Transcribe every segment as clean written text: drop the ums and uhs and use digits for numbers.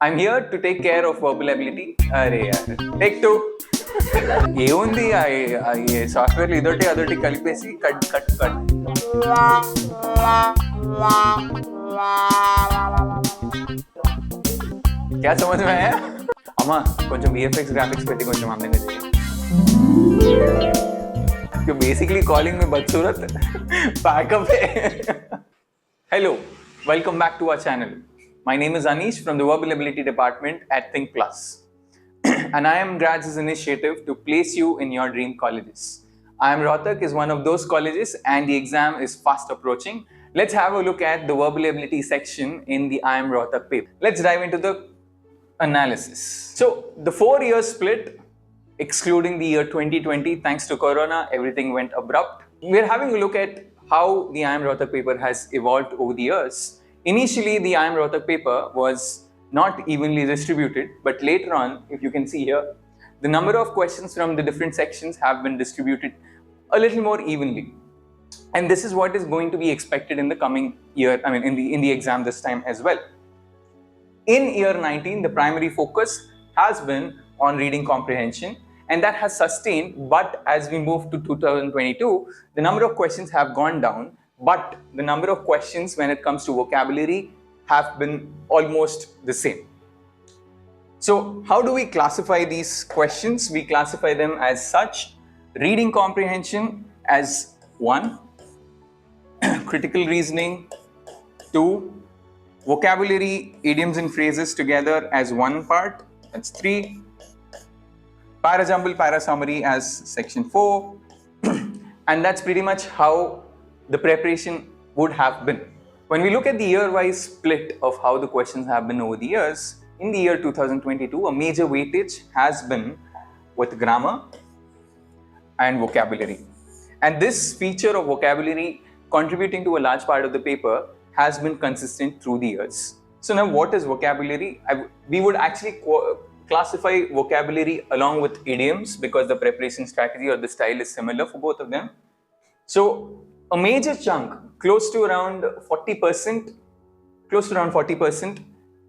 I'm here to take care of verbal ability. అరే take two. ఏముంది software ఇదొటి అదొటి కలిపేసి cut cut cut. क्या समझ में आया? అమ్మా కొంచెం VFX గ్రాఫిక్స్ పెట్టి కొంచెం అందంగా చేయి. You're basically calling me Badsurat. Pack up. Hello, welcome back to our channel. My name is Anish from the Verbal Ability Department at Think Plus. And I am Grad's initiative to place you in your dream colleges. IIM Rohtak is one of those colleges and the exam is fast approaching. Let's have a look at the verbal ability section in the IIM Rohtak paper. Let's dive into the analysis. So the 4-year split, excluding the year 2020, thanks to Corona, everything went abrupt. We're having a look at how the IIM Rohtak paper has evolved over the years. Initially, the IIM Rohtak paper was not evenly distributed, but later on, if you can see here, the number of questions from the different sections have been distributed a little more evenly. And this is what is going to be expected in the coming year, in the exam this time as well. In year 19, the primary focus has been on reading comprehension, and that has sustained, but as we move to 2022, the number of questions have gone down, but the number of questions when it comes to vocabulary have been almost the same. So how do we classify these questions? We classify them as such: reading comprehension as 1, critical reasoning 2, vocabulary, idioms and phrases together as 1 part, that's 3, parajumble, parasummary as section 4, and that's pretty much how the preparation would have been. When we look at the year-wise split of how the questions have been over the years, in the year 2022, a major weightage has been with grammar and vocabulary. And this feature of vocabulary contributing to a large part of the paper has been consistent through the years. So now what is vocabulary? We would actually classify vocabulary along with idioms because the preparation strategy or the style is similar for both of them. So a major chunk, close to around 40%,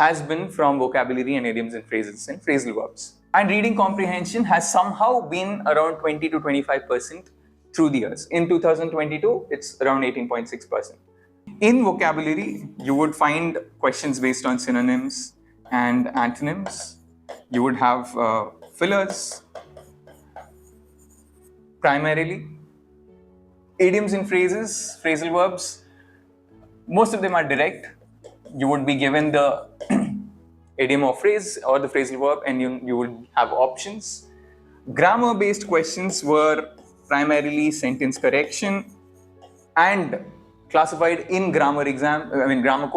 has been from vocabulary and idioms and phrases and phrasal verbs. And reading comprehension has somehow been around 20 to 25% through the years. In 2022, it's around 18.6%. In vocabulary, you would find questions based on synonyms and antonyms. You would have fillers, primarily. Idioms and phrases, phrasal verbs, most of them are direct. You would be given the idiom or phrase or the phrasal verb and you would have options. Grammar-based questions were primarily sentence correction, and classified in grammar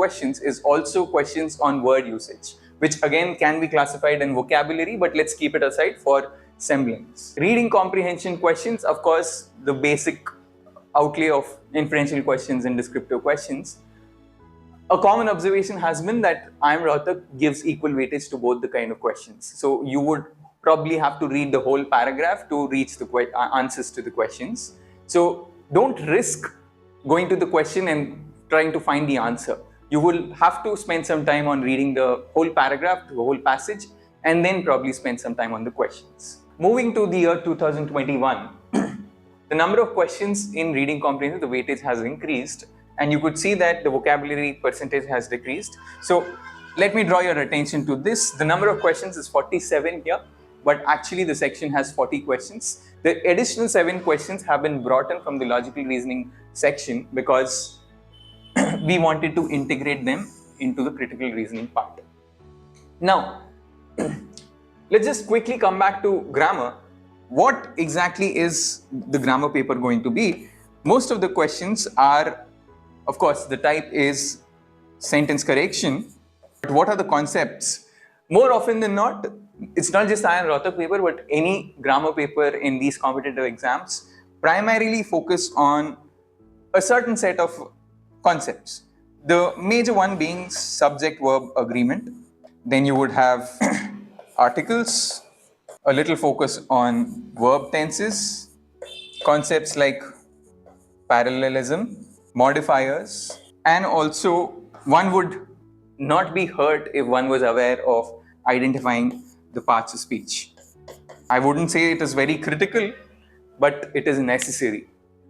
questions is also questions on word usage, which again can be classified in vocabulary, but let's keep it aside for semblance. Reading comprehension questions, of course, the basic outlay of inferential questions and descriptive questions. A common observation has been that IIM Rohtak gives equal weightage to both the kind of questions. So you would probably have to read the whole paragraph to reach the answers to the questions. So don't risk going to the question and trying to find the answer. You will have to spend some time on reading the whole paragraph, the whole passage, and then probably spend some time on the questions. Moving to the year 2021, the number of questions in reading comprehension, the weightage has increased, and you could see that the vocabulary percentage has decreased. So let me draw your attention to this. The number of questions is 47 here, but actually the section has 40 questions. The additional 7 questions have been brought in from the logical reasoning section because we wanted to integrate them into the critical reasoning part. Now, let's just quickly come back to grammar. What exactly is the grammar paper going to be? Most of the questions are, of course, the type is sentence correction. But what are the concepts? More often than not, it's not just IIM Rohtak paper, but any grammar paper in these competitive exams primarily focus on a certain set of concepts. The major one being subject-verb agreement. Then you would have articles, a little focus on verb tenses, concepts like parallelism, modifiers, and also one would not be hurt if one was aware of identifying the parts of speech. I wouldn't say it is very critical, but it is necessary.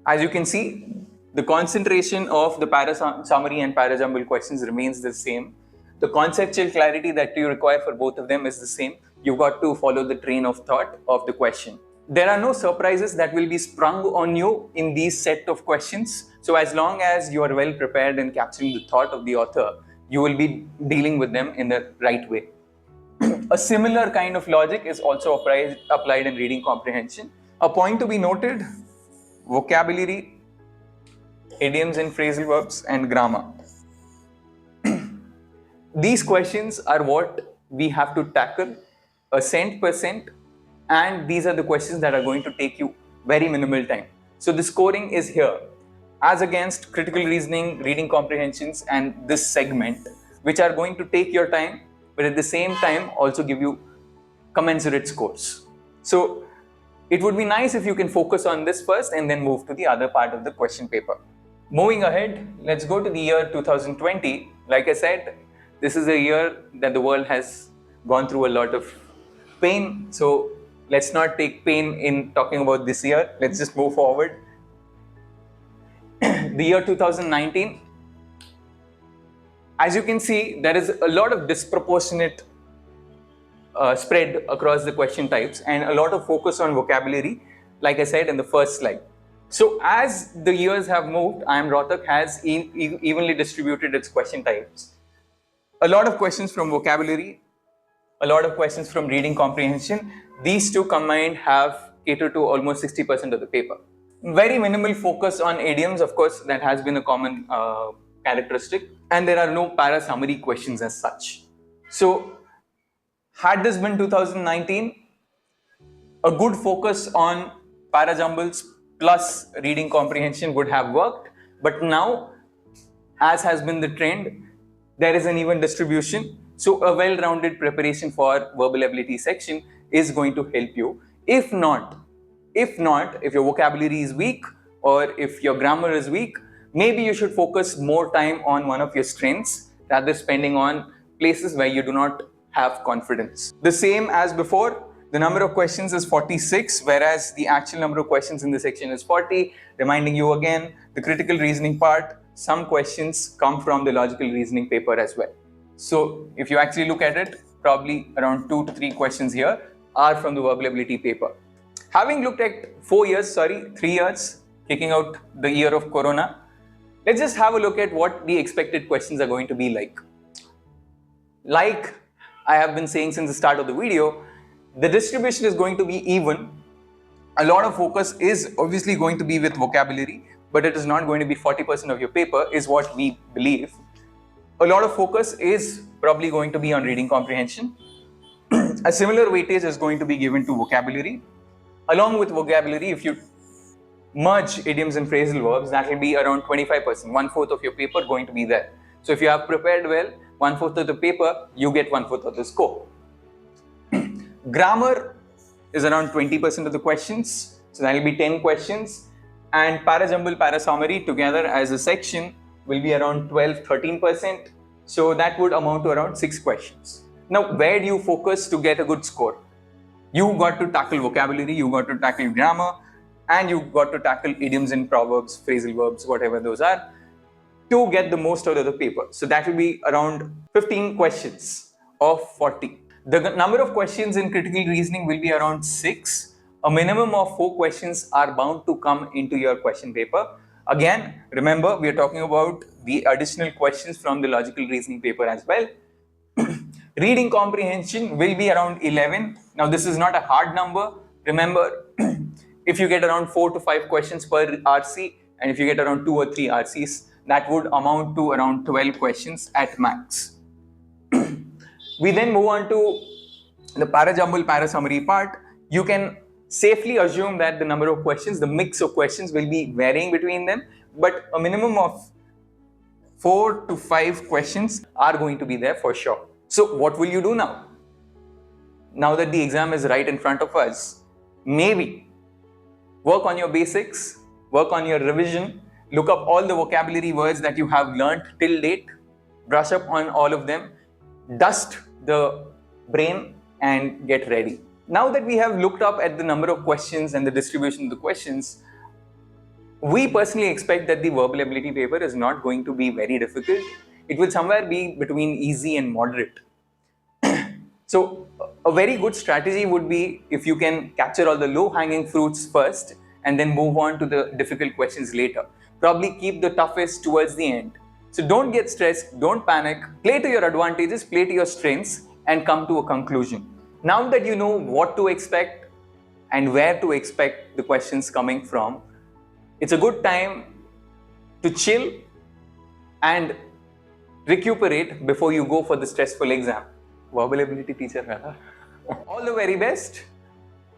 As you can see, the concentration of the para summary and para jumble questions remains the same. The conceptual clarity that you require for both of them is the same. You've got to follow the train of thought of the question. There are no surprises that will be sprung on you in these set of questions. So as long as you are well prepared in capturing the thought of the author, you will be dealing with them in the right way. A similar kind of logic is also applied in reading comprehension. A point to be noted: vocabulary, idioms and phrasal verbs, and grammar. These questions are what we have to tackle a cent per cent, and these are the questions that are going to take you very minimal time. So the scoring is here, as against critical reasoning, reading comprehensions, and this segment, which are going to take your time, but at the same time also give you commensurate scores. So it would be nice if you can focus on this first and then move to the other part of the question paper. Moving ahead, let's go to the year 2020. Like I said, this is a year that the world has gone through a lot of pain. So let's not take pain in talking about this year. Let's just move forward. The year 2019, as you can see, there is a lot of disproportionate spread across the question types and a lot of focus on vocabulary, like I said in the first slide. So as the years have moved, IIM Rohtak has evenly distributed its question types. A lot of questions from vocabulary, a lot of questions from reading comprehension. These two combined have catered to almost 60% of the paper. Very minimal focus on idioms, of course, that has been a common characteristic, and there are no para summary questions as such. So had this been 2019, a good focus on para jumbles plus reading comprehension would have worked, but now, as has been the trend, there is an even distribution. So a well-rounded preparation for verbal ability section is going to help you. If not, if your vocabulary is weak or if your grammar is weak, maybe you should focus more time on one of your strengths rather spending on places where you do not have confidence. The same as before, the number of questions is 46, whereas the actual number of questions in the section is 40. Reminding you again, the critical reasoning part, some questions come from the logical reasoning paper as well. So if you actually look at it, probably around 2 to 3 questions here are from the verbal ability paper. Having looked at 3 years, kicking out the year of Corona, let's just have a look at what the expected questions are going to be like. Like I have been saying since the start of the video, the distribution is going to be even. A lot of focus is obviously going to be with vocabulary, but it is not going to be 40% of your paper is what we believe. A lot of focus is probably going to be on reading comprehension. A similar weightage is going to be given to vocabulary. Along with vocabulary, if you merge idioms and phrasal verbs, that will be around 25%, 1/4 of your paper going to be there. So if you have prepared well, 1/4 of the paper, you get 1/4 of the score. Grammar is around 20% of the questions, so that will be 10 questions, and para jumble, para summary together as a section will be around 12-13%, so that would amount to around 6 questions. Now, where do you focus to get a good score? You got to tackle vocabulary, you got to tackle grammar, and you got to tackle idioms and proverbs, phrasal verbs, whatever those are, to get the most out of the paper. So that will be around 15 questions of 40. The number of questions in critical reasoning will be around 6. A minimum of 4 questions are bound to come into your question paper. Again, remember, we are talking about the additional questions from the logical reasoning paper as well. Reading comprehension will be around 11. Now, this is not a hard number. Remember, if you get around 4 to 5 questions per RC, and if you get around 2 or 3 RCs, that would amount to around 12 questions at max. We then move on to the para jumble, para summary part. You can safely assume that the number of questions, the mix of questions will be varying between them, but a minimum of 4 to 5 questions are going to be there for sure. So what will you do now? Now that the exam is right in front of us, maybe work on your basics, work on your revision, look up all the vocabulary words that you have learnt till date, brush up on all of them, dust the brain, and get ready. Now that we have looked up at the number of questions and the distribution of the questions, we personally expect that the verbal ability paper is not going to be very difficult. It will somewhere be between easy and moderate. So a very good strategy would be if you can capture all the low-hanging fruits first and then move on to the difficult questions later. Probably keep the toughest towards the end. So don't get stressed, don't panic, play to your advantages, play to your strengths, and come to a conclusion. Now that you know what to expect and where to expect the questions coming from, it's a good time to chill and recuperate before you go for the stressful exam. Verbal ability teacher. All the very best.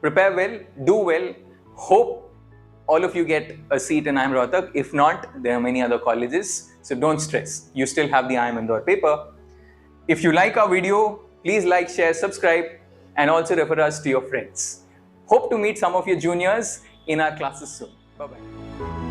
Prepare well, do well. Hope all of you get a seat in IIM Rohtak. If not, there are many other colleges. So don't stress. You still have the IIM Indore paper. If you like our video, please like, share, subscribe, and also refer us to your friends. Hope to meet some of your juniors in our classes soon. Bye-bye.